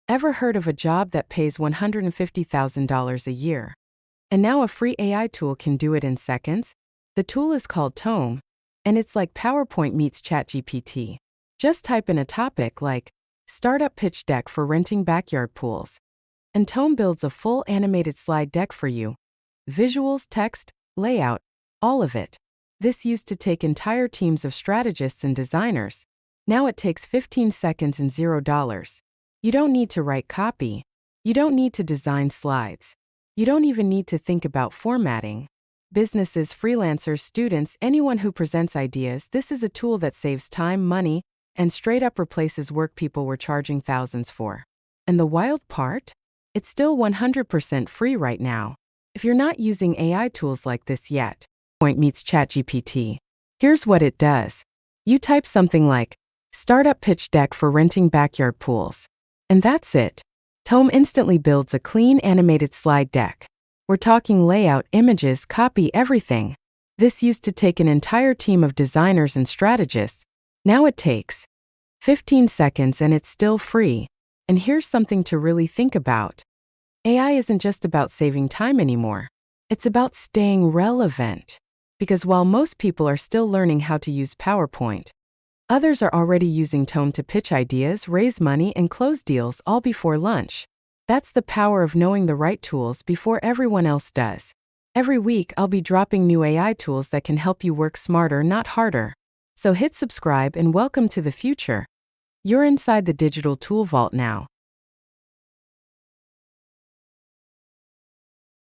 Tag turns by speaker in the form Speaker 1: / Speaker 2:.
Speaker 1: Ever heard of a job that pays $150,000 a year? And now a free AI tool can do it in seconds? The tool is called Tome, and it's like PowerPoint meets ChatGPT. Just type in a topic like startup pitch deck for renting backyard pools, and Tome builds a full animated slide deck for you. Visuals, text, layout, all of it. This used to take entire teams of strategists and designers. Now it takes 15 seconds and $0. You don't need to write copy. You don't need to design slides. You don't even need to think about formatting. Businesses, freelancers, students, anyone who presents ideas, this is a tool that saves time, money, and straight up replaces work people were charging thousands for. And the wild part? It's still 100% free right now. If you're not using AI tools like this yet, PowerPoint meets ChatGPT. Here's what it does. You type something like, startup pitch deck for renting backyard pools. And that's it. Tome instantly builds a clean animated slide deck. We're talking layout, images, copy, everything. This used to take an entire team of designers and strategists. Now it takes 15 seconds and it's still free. And here's something to really think about. AI isn't just about saving time anymore. It's about staying relevant. Because while most people are still learning how to use PowerPoint, others are already using Tome to pitch ideas, raise money, and close deals all before lunch. That's the power of knowing the right tools before everyone else does. Every week, I'll be dropping new AI tools that can help you work smarter, not harder. So hit subscribe and welcome to the future. You're inside the digital tool vault now.